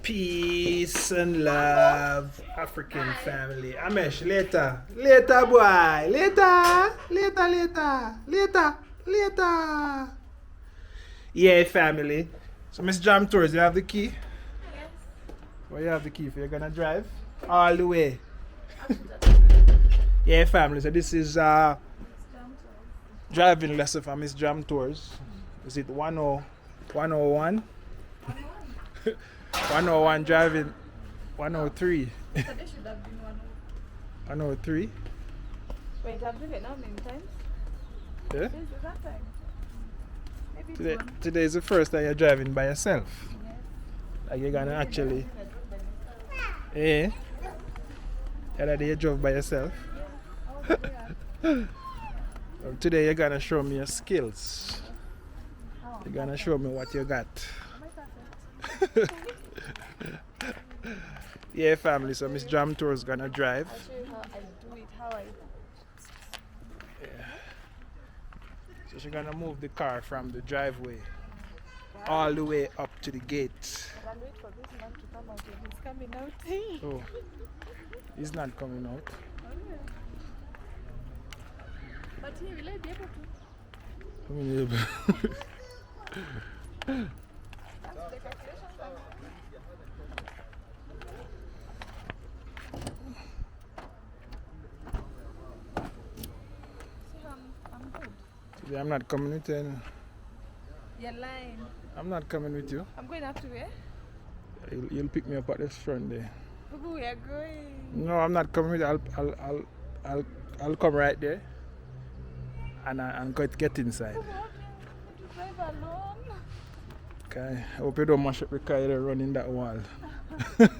Peace and love, African family. Amesh, later. Later, boy. Later. Later, later. Later. Later. Yeah, family. So, Miss Jam Tours, you have the key? Yes. Well, you have the key for you're gonna drive? All the way. Yeah, family. So, this is driving lesson for Miss Jam Tours. Is it 101? 101 driving 103. So they should have been 103. Wait, I've driven how many times? Yeah? This is that time. Maybe it's one. Today is the first time you're driving by yourself. Yes. Like you're gonna actually. Eh? The other day you drove by yourself. Oh, yeah. Well, today you're gonna show me your skills. Oh, You're gonna show me what you got. am I perfect? Yeah, family. So Miss Jam Tour is gonna drive. I'll show you how I do it, how I... Yeah. So she's gonna move the car from the driveway all the way up to the gate. I can wait for this man to come out and he's coming out. Oh, he's not coming out. But here, will I be able to? I mean, That's the calculation time. See, I'm good. today I'm not coming with you. You're lying. I'm not coming with you. I'm going up to where? You'll pick me up at the front there. Boo, we are going. No, I'm not coming with you. I'll come right there. And I'm going to get inside. Boo, how do you drive alone? Okay. I hope you don't mash up the car you're running that wall. Actually, you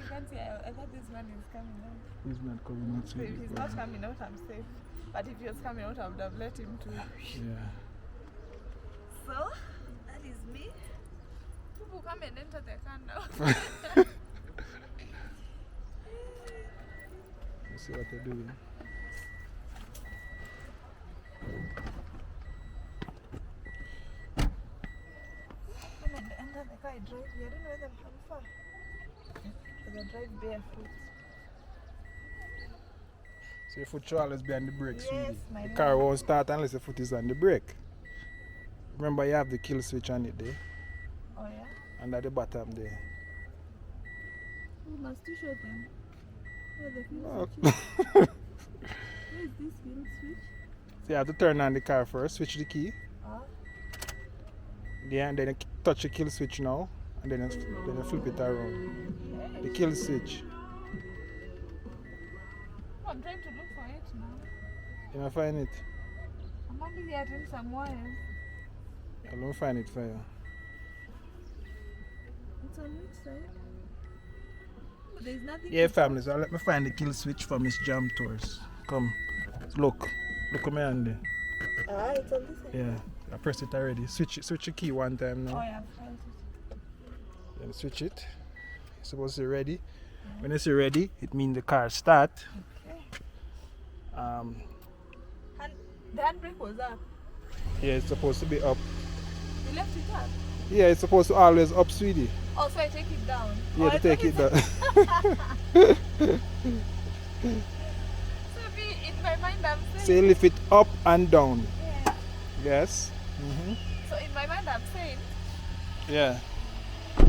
can't see. I thought this man is coming out. He's not coming out. So if he's not coming out, I'm safe. But if he was coming out, I would have let him to. Yeah. So, that is me. People come and enter the car now. Let's see what they're doing. Come and enter the car, I drive here. I don't know whether I'm far. Because I drive barefoot. So your foot should always be on the brake, Yes, sweetie. my The love. car won't start unless your foot is on the brake. Remember you have the kill switch on it there, Oh, yeah? under the bottom there. You must you show them. Where the field Oh. switch is. Where is this field switch? So you have to turn on the car first, switch the key. Ah. Yeah, and then you touch the kill switch now, and then you flip it around. The kill switch. Oh, I'm trying to look for it now. You know, find it. I'm only getting some wires. I'll find it for you. It's on which side? Oh, there's nothing. Yeah, family, so let me find the kill switch for Miss Jam Tours. Come, look at me on there. Ah, it's on this side. Yeah, I pressed it already. Switch the key one time Oh, now. yeah, I've tried it. Then switch it. It's supposed to be ready. When it's ready, it means the car start. Okay. Um, And the handbrake was up. yeah, it's supposed to be up. You left it up. Yeah, it's supposed to always up, sweetie. Oh, so I take it down. You Oh, have to I take thought it down. So in my mind I'm saying. So you lift it up and down. Yeah. Yes. So in my mind I'm saying. Yeah. In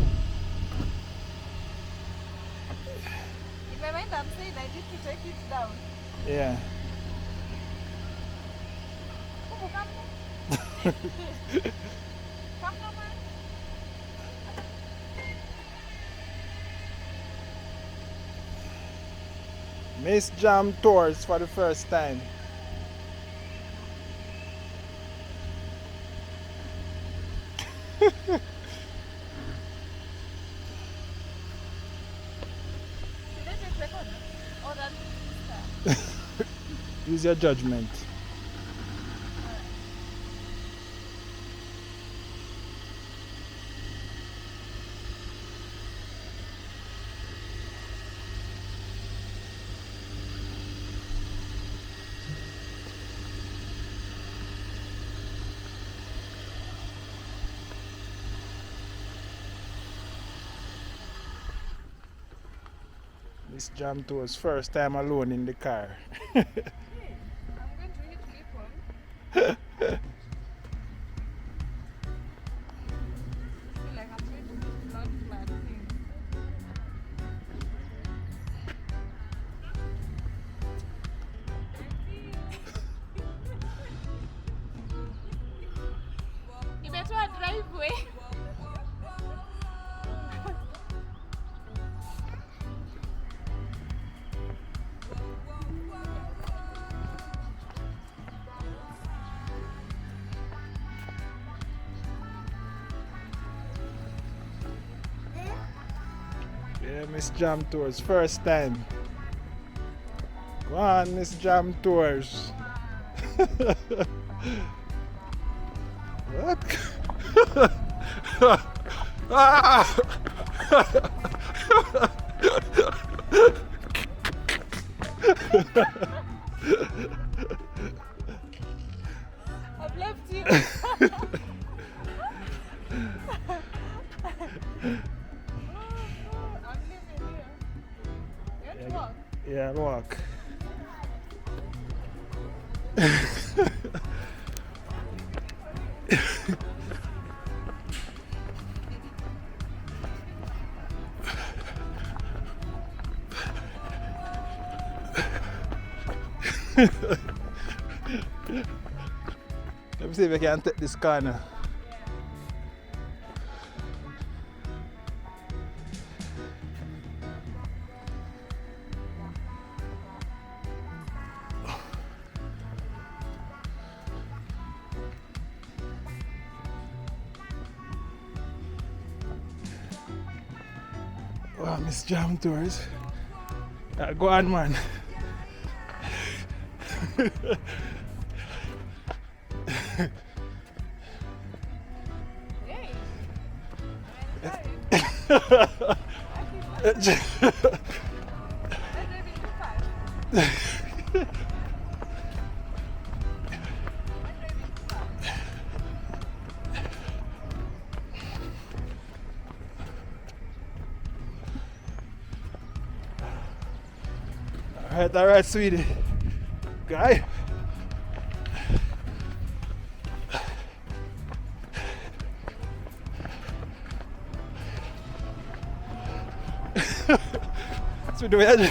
my mind I'm saying I need to take it down. Yeah. Oh, come. Come now, man. Miss Jam Tours for the first time. Should I take the corner? Or that Use your judgment. Miss Jam Tour's first time alone in the car. Hey, I'm going to hit people. I feel like I'm going to hit blood blood things. Nimetoa driveway. Yeah, Miss Jam Tours, first time. Go on, Miss Jam Tours. What? Ah! I've left you. I'm leaving here. You want to walk? Yeah, walk. Let me see if I can take this corner. Wow, Miss Jam Tours. Go on, man. Hey. I'm driving too fast. All right, sweetie. Guy. So do we have Oh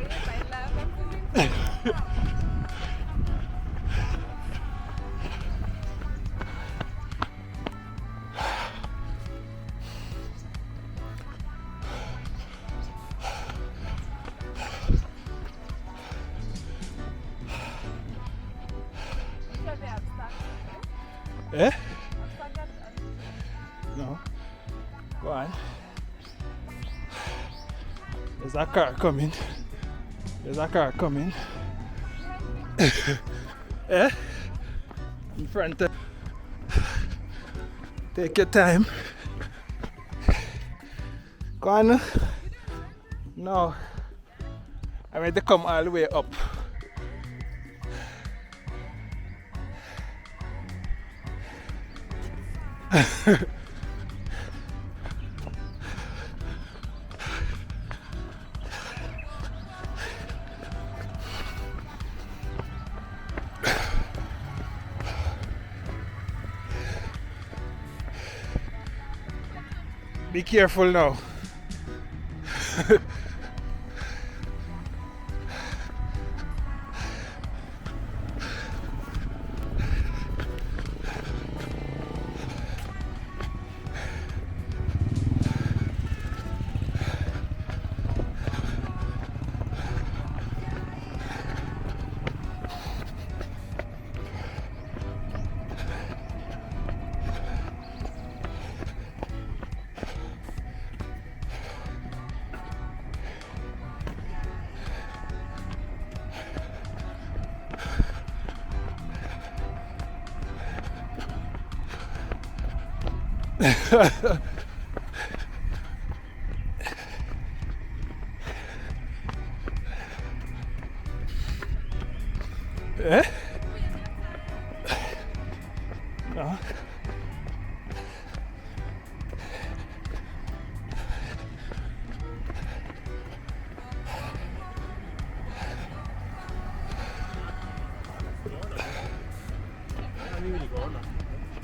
yes, I love. I'm feeling Eh? No. Go on. There's a car coming. There's a car coming. Eh? In front of. Take your time. Go on. No. I mean to come all the way up. Be careful now. Eh? No.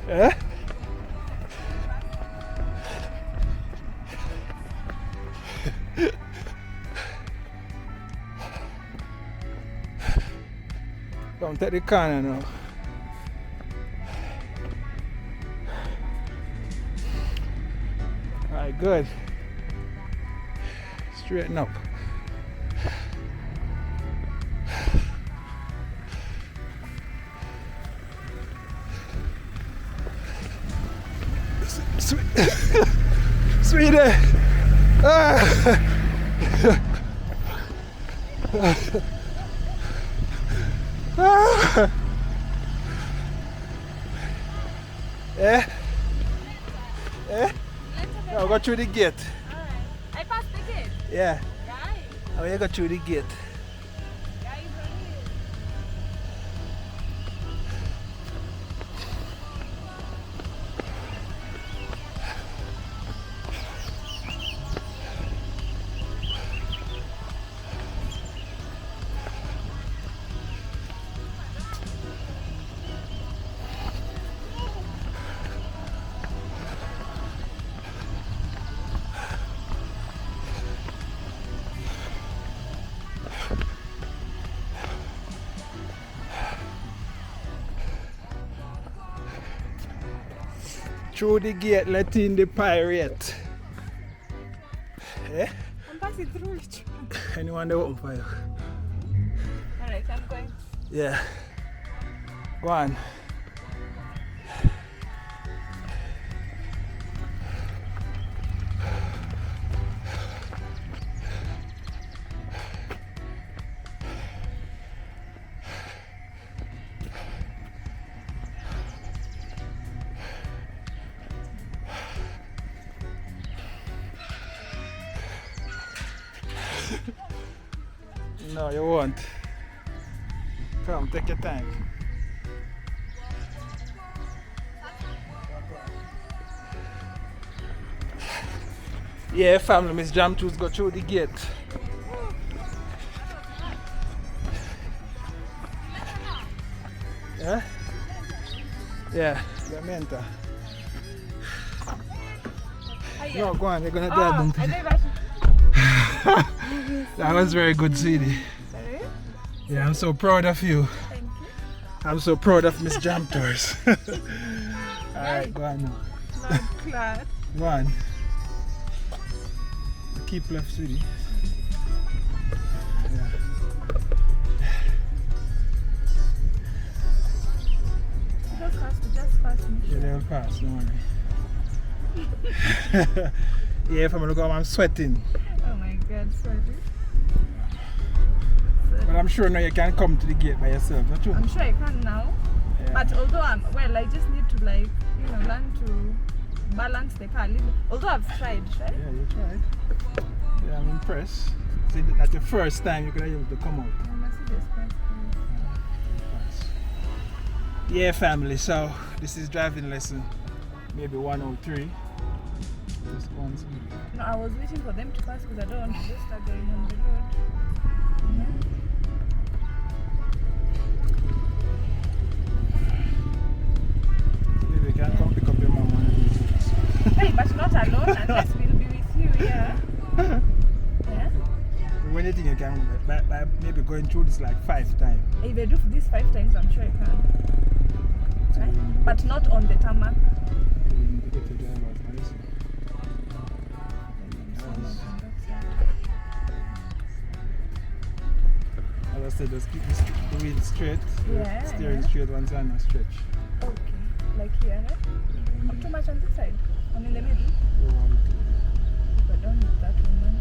Eh? Don't take the corner now. Alright, good. Straighten up. Sweetie! Ah. Ah. Eh? Eh? No, go through the gate. Alright. I passed the gate. Yeah. Guys. Oh, you go through the gate. Guys, right here. Through the gate, let in the pirate. Eh? I'm passing through it. Anyone that open for you? Alright, I'm going. Yeah. Go on. No, you won't. Come, take your time. Yeah, family, Miss Jam Choose go through the gate. Yeah? Yeah, the mentor. No, go on, you're gonna do I it. think that's That was very good, sweetie. sorry. Yeah, I'm so proud of you. Thank you. I'm so proud of Miss Jam Tours. Alright, go on now. Not glad. Go on. Keep left, sweetie. Yeah. Just pass me. Yeah, they'll pass, don't worry. Yeah, if I'm gonna go, I'm sweating. Oh my god, sorry. But I'm sure now you can come to the gate by yourself, not you? I'm sure I can now. Yeah. But although I just need to learn to balance the car a little. Although I've tried, right? Yeah, you tried. Yeah, I'm impressed. See, that's the first time you're gonna be able to come out. Yeah, family, so this is driving lesson. Maybe 103. Just one speed. No, I was waiting for them to pass because I don't want to just start going on the road. Maybe you can come pick up your mom one of these days. Hey, but not alone unless we'll be with you, yeah? Yeah? When you think you can, by maybe going through this like 5 times. If I do this 5 times, I'm sure I can. Right? But not on the tarmac. You need to get your driver's license. As I said, just keep the wheel straight. Yeah, Steering yeah. straight, one side and stretch. Okay. Like here, right? Not too much on this side. I'm in the middle. If I don't need that woman.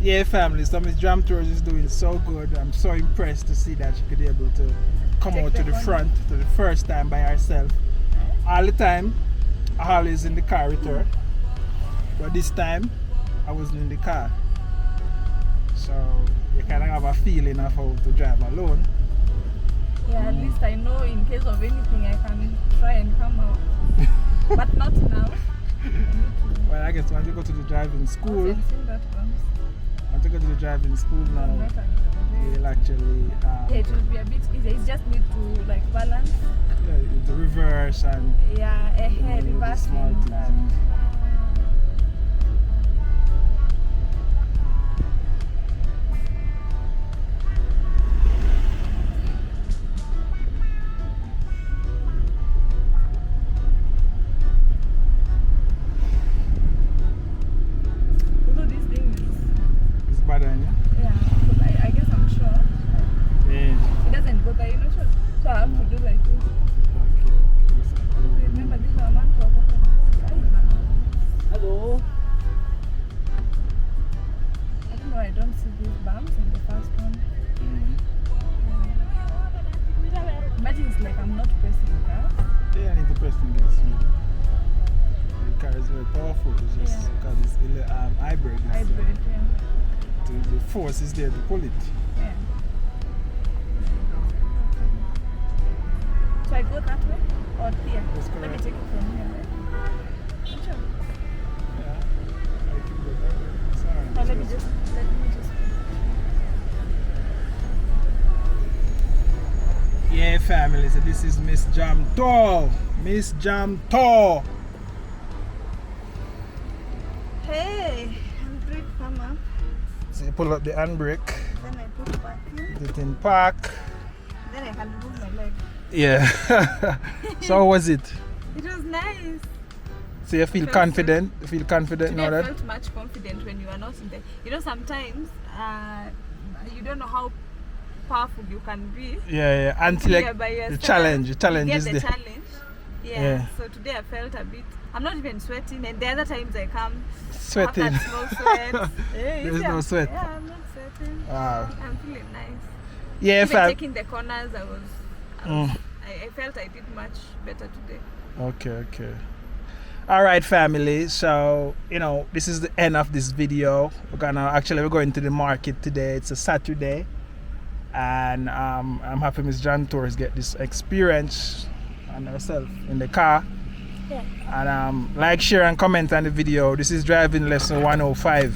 Yeah, family, so Miss Jam Tours is doing so good. I'm so impressed to see that she could be able to come Take out to the the fun. front for the first time by herself. All the time, I always in the car with her. But this time, I wasn't in the car. So you kind of have a feeling of how to drive alone. Yeah, at least I know in case of anything I can try and come out. But not now. I need to Well, I guess once you go to the driving school, seen that once. once to go to the driving school now, I'm not under you'll actually yeah, it will be a bit easier. It's just need to like balance. the reverse and Yeah, ahead, the reversing. small things. Although this thing is, It's better, yeah? yeah, because I guess I'm sure Yeah. it doesn't bother you, not sure. So I have to do like this. Okay. Remember this our man for Hello. I don't know, I don't see these bumps in the first one. Imagine it's like I'm not pressing gas. Yeah, I need to press the gas. The car is very powerful. It's just Yeah. because it's hybrid. It's, Hybrid, yeah. the force is there to pull it. Yeah. So I go that way or here? That's Let me correct. take it from here. Right? Sure. Yeah. I think that it's alright. Or let me just. Yeah, family. So this is Miss Jam Tour. Miss Jam Tour. Hey, handbrake come up. So you pull up the handbrake, Then I put back in. put it in park. Then I can move my leg. Yeah. So how was it? It was nice. So you feel Felt confident? You feel confident Today now I that? felt much confident when you are not in there. You know, sometimes you don't know how powerful you can be. Yeah, yeah. Until you like are by the yourself. challenge You is get the there. challenge. Yeah. Yeah. So today I felt a bit. I'm not even sweating, and the other times I come, Sweating. I have that small sweat. Hey, There's yeah. no sweat. Yeah, I'm not sweating. Wow. I'm feeling nice. Yeah, Even fam. taking the corners, I felt I did much better today. Okay. All right, family. So this is the end of this video. We're going to the market today. It's a Saturday, and I'm happy Miss John Tours get this experience and herself in the car. Yeah. And like, share, and comment on the video. This is driving lesson 105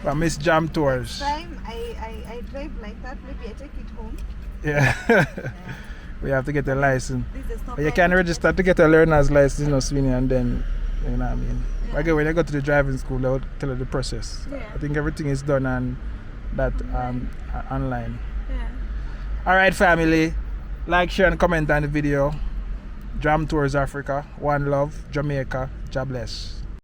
from Miss Jam Tours. Time I drive like that. Maybe I take it home. Yeah. We have to get a license. This is not But you can register to get a learner's license, Sweeney, and then, you know what I mean. Yeah. Again, when you go to the driving school, they'll tell you the process. Yeah. I think everything is done on that online. Yeah. All right, family. Like, share, and comment on the video. Jam Tours Africa. One love. Jamaica. God bless.